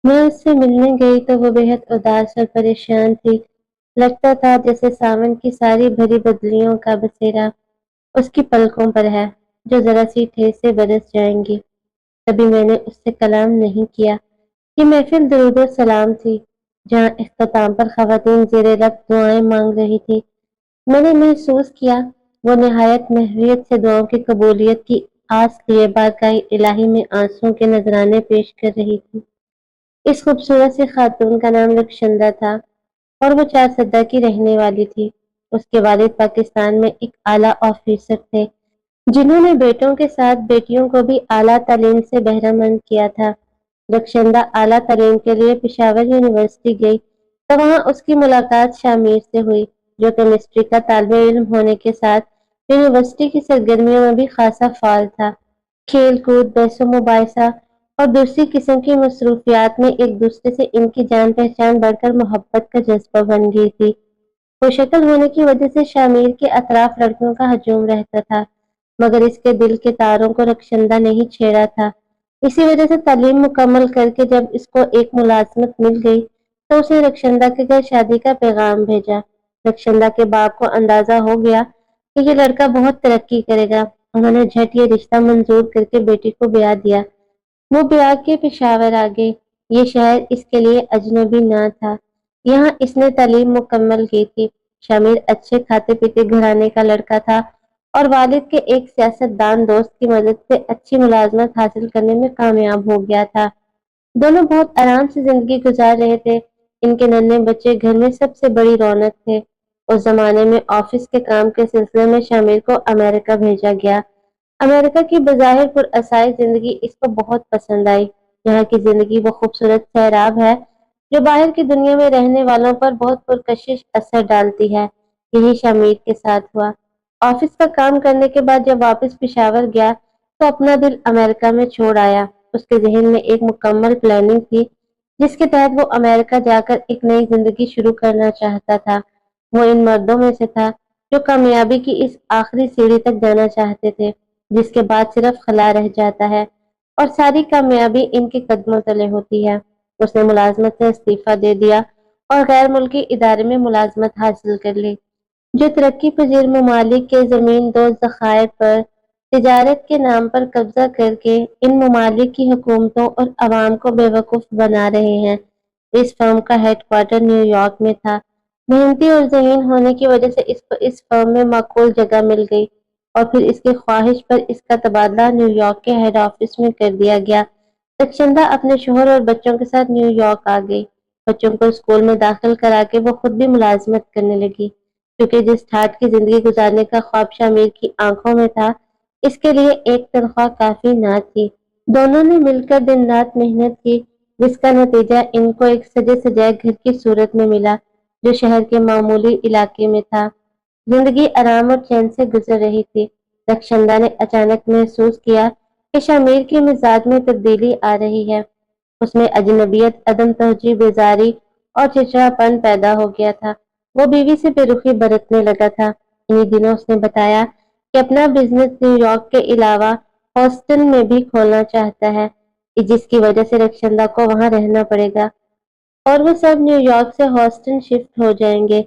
میں اس سے ملنے گئی تو وہ بے حد اداس اور پریشان تھی۔ لگتا تھا جیسے ساون کی ساری بھری بدلیوں کا بسیرا اس کی پلکوں پر ہے، جو ذرا سی ٹھیس سے برس جائیں گی۔ کبھی میں نے اس سے کلام نہیں کیا۔ یہ محفل درود و سلام تھی، جہاں اختتام پر خواتین زیر لب دعائیں مانگ رہی تھی۔ میں نے محسوس کیا وہ نہایت محویت سے دعاؤں کی قبولیت کی آس لیے بارگاہ الہی میں آنسوں کے نذرانے پیش کر رہی تھی۔ اس خوبصورت سی خاتون کا نام رخشندہ تھا اور وہ چارسدہ کی رہنے والی تھی۔ اس کے والد پاکستان میں ایک اعلیٰ آفیسر تھے، جنہوں نے بیٹوں کے ساتھ بیٹیوں کو بھی اعلیٰ تعلیم سے بہرہ مند کیا تھا۔ رخشندہ اعلیٰ تعلیم کے لیے پشاور یونیورسٹی گئی تو وہاں اس کی ملاقات شامیر سے ہوئی، جو کیمسٹری کا طالب علم ہونے کے ساتھ یونیورسٹی کی سرگرمیوں میں بھی خاصا فعال تھا۔ کھیل کود، بحث و مباحثہ اور دوسری قسم کی مصروفیات میں ایک دوسرے سے ان کی جان پہچان بڑھ کر محبت کا جذبہ بن گئی تھی۔ خوششکل ہونے کی وجہ سے شامیر کے اطراف لڑکیوں کا ہجوم رہتا تھا، مگر اس کے دل کے تاروں کو رخشندہ نہیں چھیڑا تھا۔ اسی وجہ سے تعلیم مکمل کر کے جب اس کو ایک ملازمت مل گئی تو اس نے رخشندہ کے گھر شادی کا پیغام بھیجا۔ رخشندہ کے باپ کو اندازہ ہو گیا کہ یہ لڑکا بہت ترقی کرے گا۔ انہوں نے جھٹ یہ رشتہ منظور کر کے بیٹی کو بیاہ دیا۔ وہ بیاہ کے پشاور آ گئی۔ یہ شہر اس کے لیے اجنبی نہ تھا، یہاں اس نے تعلیم مکمل کی تھی۔ شامیر اچھے کھاتے پیتے گھرانے کا لڑکا تھا اور والد کے ایک سیاست دان دوست کی مدد سے اچھی ملازمت حاصل کرنے میں کامیاب ہو گیا تھا۔ دونوں بہت آرام سے زندگی گزار رہے تھے۔ ان کے ننھے بچے گھر میں سب سے بڑی رونق تھے۔ اس زمانے میں آفس کے کام کے سلسلے میں شامیر کو امریکہ بھیجا گیا۔ امریکہ کی بظاہر پراسرار زندگی اس کو بہت پسند آئی۔ یہاں کی زندگی وہ خوبصورت سیراب ہے جو باہر کی دنیا میں رہنے والوں پر بہت پرکشش اثر ڈالتی ہے۔ یہی شامیر کے ساتھ ہوا۔ آفس کا کام کرنے کے بعد جب واپس پشاور گیا تو اپنا دل امریکہ میں چھوڑ آیا۔ اس کے ذہن میں ایک مکمل پلاننگ تھی جس کے تحت وہ امریکہ جا کر ایک نئی زندگی شروع کرنا چاہتا تھا۔ وہ ان مردوں میں سے تھا جو کامیابی کی اس آخری سیڑھی تک جانا چاہتے تھے جس کے بعد صرف خلا رہ جاتا ہے اور ساری کامیابی ان کے قدموں تلے ہوتی ہے۔ اس نے ملازمت سے استعفیٰ دے دیا اور غیر ملکی ادارے میں ملازمت حاصل کر لی، جو ترقی پذیر ممالک کے زمین دوز ذخائر پر تجارت کے نام پر قبضہ کر کے ان ممالک کی حکومتوں اور عوام کو بے وقوف بنا رہے ہیں۔ اس فرم کا ہیڈ کوارٹر نیو یارک میں تھا۔ محنتی اور ذہین ہونے کی وجہ سے اس کو اس فرم میں معقول جگہ مل گئی اور پھر اس کی خواہش پر اس کا تبادلہ نیو یارک کے ہیڈ آفس میں کر دیا گیا۔ رخشندہ اپنے شوہر اور بچوں کے ساتھ نیو یارک آ گئی۔ بچوں کو اسکول میں داخل کرا کے وہ خود بھی ملازمت کرنے لگی، کیونکہ جس ٹھاٹ کی زندگی گزارنے کا خواب شامیر کی آنکھوں میں تھا اس کے لیے ایک تنخواہ کافی نہ تھی۔ دونوں نے مل کر دن رات محنت کی، جس کا نتیجہ ان کو ایک سجے سجائے گھر کی صورت میں ملا جو شہر کے معمولی علاقے میں تھا۔ زندگی آرام اور چین سے گزر رہی تھی۔ رخشندہ نے اچانک محسوس کیا کہ شامیر کے مزاج میں تبدیلی آ رہی ہے۔ اس میں اجنبیت، عدم توجہ، بیزاری اور چڑچڑاپن پیدا ہو گیا تھا۔ وہ بیوی سے بے رخی برتنے لگا تھا۔ انہی دنوں اس نے بتایا کہ اپنا بزنس نیو یارک کے علاوہ ہاسٹن میں بھی کھولنا چاہتا ہے، جس کی وجہ سے رخشندہ کو وہاں رہنا پڑے گا اور وہ سب نیو یارک سے ہاسٹن شفٹ ہو جائیں گے۔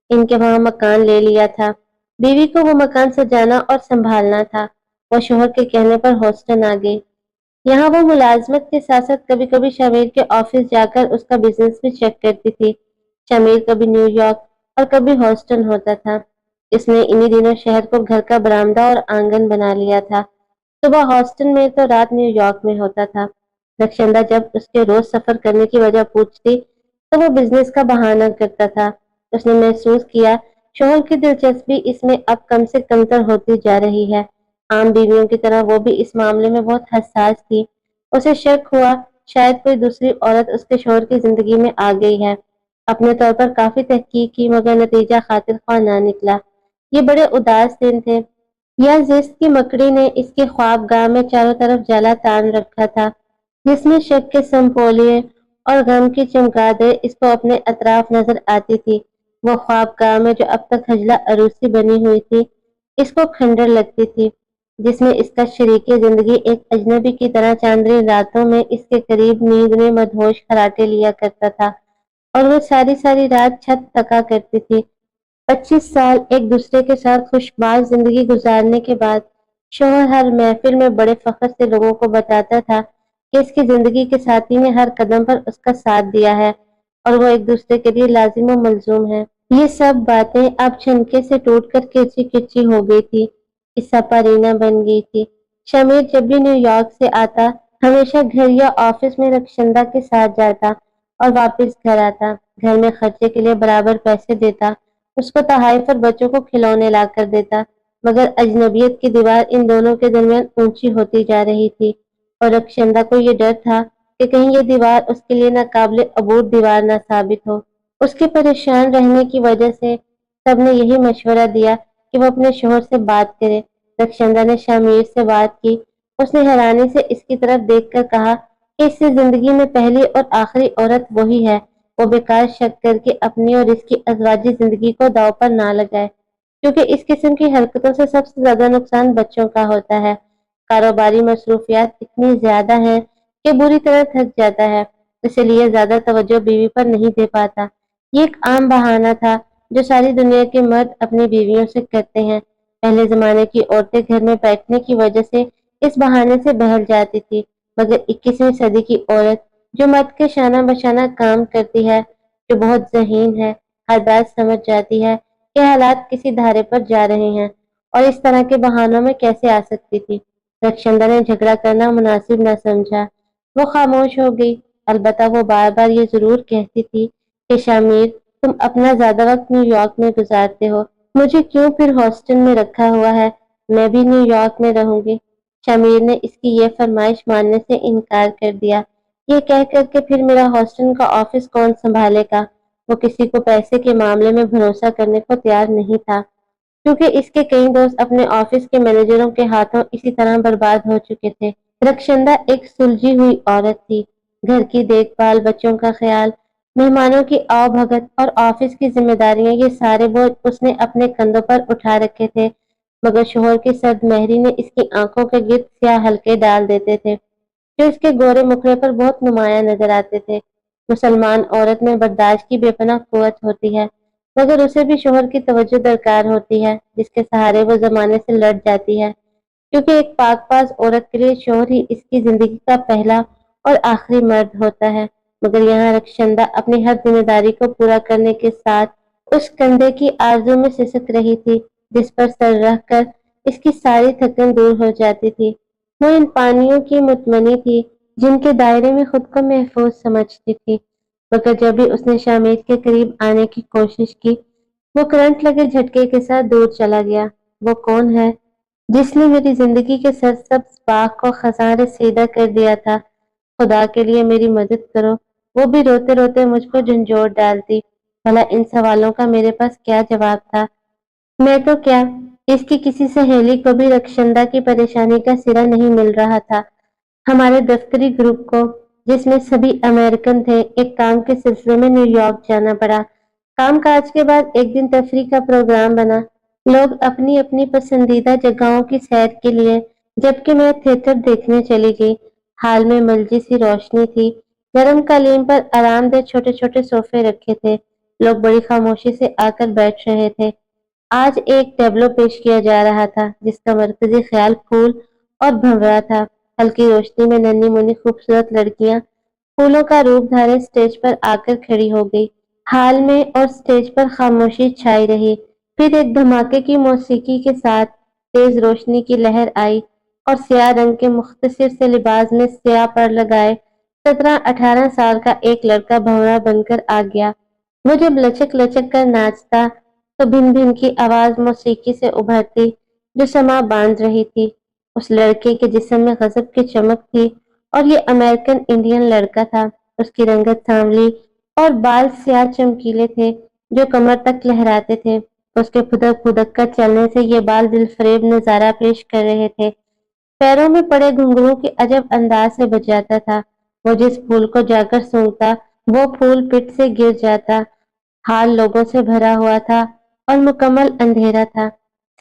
ان کے وہاں مکان لے لیا تھا۔ بیوی کو وہ مکان سجانا اور سنبھالنا تھا۔ وہ شوہر کے کہنے پر ہاسٹن آ گئی۔ یہاں وہ ملازمت کے ساتھ ساتھ کبھی کبھی شامیر کے آفس جا کر اس کا بزنس بھی چیک کرتی تھی۔ شامیر کبھی نیو یارک اور کبھی ہاسٹن ہوتا تھا۔ اس نے انہی دنوں شہر کو گھر کا برآمدہ اور آنگن بنا لیا تھا۔ صبح ہاسٹن میں تو رات نیو یارک میں ہوتا تھا۔ رخشندہ جب اس کے روز سفر کرنے کی وجہ پوچھتی تو وہ بزنس کا بہانہ کرتا تھا۔ اس نے محسوس کیا شوہر کی دلچسپی اس میں اب کم سے کمتر ہوتی جا رہی ہے۔ عام بیویوں کی طرح وہ بھی اس معاملے میں بہت حساس تھی۔ اسے شک ہوا شاید کوئی دوسری عورت اس کے شوہر کی زندگی میں آ گئی ہے۔ اپنے طور پر کافی تحقیق کی مگر نتیجہ خاطر خواہ نہ نکلا۔ یہ بڑے اداس دن تھے۔ یا زشت کی مکڑی نے اس کے خواب گاہ میں چاروں طرف جالا تان رکھا تھا، جس میں شک کے سنپولیے اور غم کی چمگادڑ اس کو اپنے اطراف نظر آتی تھی۔ وہ خواب گاہ میں جو اب تک حجلہ عروسی بنی ہوئی تھی اس کو کھنڈر لگتی تھی۔ جس میں اس کا شریک زندگی ایک اجنبی کی طرح چاندنی راتوں میں اس کے قریب نیند میں مدہوش خراٹے لیا کرتا تھا اور وہ ساری ساری رات چھت تکا کرتی تھی۔ 25 سال ایک دوسرے کے ساتھ خوشباش زندگی گزارنے کے بعد شوہر ہر محفل میں بڑے فخر سے لوگوں کو بتاتا تھا کہ اس کی زندگی کے ساتھی نے ہر قدم پر اس کا ساتھ دیا ہے اور وہ ایک دوسرے کے لیے لازم و ملزوم ہے۔ یہ سب باتیں اب چھنکے سے ٹوٹ کر کرچی کرچی ہو گئی تھی، قصہ پارینہ بن گئی تھی۔ شمیر جب بھی نیو یارک سے آتا ہمیشہ گھر یا آفس میں رخشندہ کے ساتھ جاتا اور واپس گھر آتا، گھر میں خرچے کے لیے برابر پیسے دیتا، اس کو تحائف اور بچوں کو کھلونے لا کر دیتا، مگر اجنبیت کی دیوار ان دونوں کے درمیان اونچی ہوتی جا رہی تھی اور رخشندہ کو یہ ڈر تھا کہ کہیں یہ دیوار اس کے لیے ناقابل عبور دیوار نہ ثابت ہو۔ اس کے پریشان رہنے کی وجہ سے سب نے یہی مشورہ دیا کہ وہ اپنے شوہر سے بات کرے۔ رخشندہ نے شمیر سے بات کی۔ اس نے حیرانی سے اس کی طرف دیکھ کر کہا کہ اس سے زندگی میں پہلی اور آخری عورت وہی ہے۔ وہ بیکار شک کر کے اپنی اور اس کی ازواجی زندگی کو داؤ پر نہ لگائے، کیونکہ اس قسم کی حرکتوں سے سب سے زیادہ نقصان بچوں کا ہوتا ہے۔ کاروباری مصروفیات اتنی زیادہ ہیں کہ بری طرح تھک جاتا ہے، اسی لیے زیادہ توجہ بیوی پر نہیں دے پاتا۔ یہ ایک عام بہانہ تھا جو ساری دنیا کے مرد اپنی بیویوں سے کرتے ہیں۔ پہلے زمانے کی عورتیں گھر میں بیٹھنے کی وجہ سے اس بہانے سے بہل جاتی تھی، مگر 21ویں صدی کی عورت جو مرد کے شانہ بشانہ کام کرتی ہے، جو بہت ذہین ہے، ہر بات سمجھ جاتی ہے کہ حالات کسی دھارے پر جا رہے ہیں اور اس طرح کے بہانوں میں کیسے آ سکتی تھی۔ رخشندہ نے جھگڑا کرنا مناسب نہ سمجھا، وہ خاموش ہو گئی۔ البتہ وہ بار بار یہ ضرور کہتی تھی کہ شمیر، تم اپنا زیادہ وقت نیو یارک میں گزارتے ہو، مجھے کیوں پھر ہاسٹل میں رکھا ہوا ہے؟ میں بھی نیو یارک میں رہوں گی۔ شمیر نے اس کی یہ فرمائش ماننے سے انکار کر دیا، یہ کہہ کر کہ پھر میرا ہاسٹل کا آفس کون سنبھالے گا؟ وہ کسی کو پیسے کے معاملے میں بھروسہ کرنے کو تیار نہیں تھا، کیونکہ اس کے کئی دوست اپنے آفس کے مینیجروں کے ہاتھوں اسی طرح برباد ہو چکے تھے۔ رخشندہ ایک سلجھی ہوئی عورت تھی، گھر کی دیکھ بھال، بچوں کا خیال، مہمانوں کی آؤ بھگت اور آفس کی ذمہ داریاں، یہ سارے بوجھ اس نے اپنے کندھوں پر اٹھا رکھے تھے، مگر شوہر کی سرد مہری نے اس کی آنکھوں کے گرد سیاہ حلقے ڈال دیتے تھے جو اس کے گورے مکھڑے پر بہت نمایاں نظر آتے تھے۔ مسلمان عورت میں برداشت کی بے پناہ قوت ہوتی ہے، مگر اسے بھی شوہر کی توجہ درکار ہوتی ہے جس کے سہارے وہ زمانے سے لڑ جاتی ہے، کیونکہ ایک پاک باز عورت کے لیے شوہر ہی اس کی زندگی کا پہلا اور آخری مرد ہوتا ہے۔ مگر یہاں رخشندہ اپنی ہر ذمہ داری کو پورا کرنے کے ساتھ اس کندھے کی آرزو میں سسک رہی تھی جس پر سر رکھ کر اس کی ساری تھکن دور ہو جاتی تھی۔ وہ ان پانیوں کی متمنی تھی جن کے دائرے میں خود کو محفوظ سمجھتی تھی، مگر جب بھی اس نے شمیر کے قریب آنے کی کوشش کی، وہ کرنٹ لگے جھٹکے کے ساتھ دور چلا گیا۔ وہ کون ہے جس نے میری زندگی کے سرسبز باغ کو خزاں رسیدہ کر دیا تھا؟ خدا کے لیے میری مدد کرو۔ وہ بھی روتے روتے مجھ کو جھنجھوڑ ڈالتی۔ بھلا ان سوالوں کا میرے پاس کیا جواب تھا؟ میں تو کیا، اس کی کسی سہیلی کو بھی رخشندہ کی پریشانی کا سرا نہیں مل رہا تھا۔ ہمارے دفتری گروپ کو، جس میں سبھی امریکن تھے، ایک کام کے سلسلے میں نیو یارک جانا پڑا۔ کام کاج کے بعد ایک دن تفریح کا پروگرام بنا، لوگ اپنی اپنی پسندیدہ جگہوں کی سیر کے لیے، جبکہ میں تھیٹر دیکھنے چلی گئی۔ ہال میں ملجی سی روشنی تھی، گرم قالین پر آرام دہ چھوٹے چھوٹے صوفے رکھے تھے، لوگ بڑی خاموشی سے آ کر بیٹھ رہے تھے۔ آج ایک ٹیبلو پیش کیا جا رہا تھا جس کا مرکزی خیال پھول اور بھنورا تھا۔ ہلکی روشنی میں ننھی منھی خوبصورت لڑکیاں پھولوں کا روپ دھارے اسٹیج پر آ کر کھڑی ہو گئی۔ ہال میں اور اسٹیج پر خاموشی چھائی رہی، پھر ایک دھماکے کی موسیقی کے ساتھ تیز روشنی کی لہر آئی اور سیاہ رنگ کے مختصر سے لباس میں سیاہ پر لگائے 17-18 سال کا ایک لڑکا بھنورا بن کر آ گیا۔ وہ جب لچک لچک کر ناچتا تو بھن بھن کی آواز موسیقی سے ابھرتی جو سما باندھ رہی تھی۔ اس لڑکے کے جسم میں غضب کی چمک تھی اور یہ امریکن انڈین لڑکا تھا۔ اس کی رنگت سانولی اور بال سیاہ چمکیلے تھے جو کمر تک لہراتے تھے۔ اس کے پھدک پھدک کر چلنے سے یہ بال دل فریب نظارہ پیش کر رہے تھے۔ پیروں میں پڑے گھنگروں کے عجب انداز سے بجاتا تھا۔ وہ جس پھول کو جا کر سونگتا وہ پھول پٹ سے گر جاتا۔ حال لوگوں سے بھرا ہوا تھا اور مکمل اندھیرا تھا۔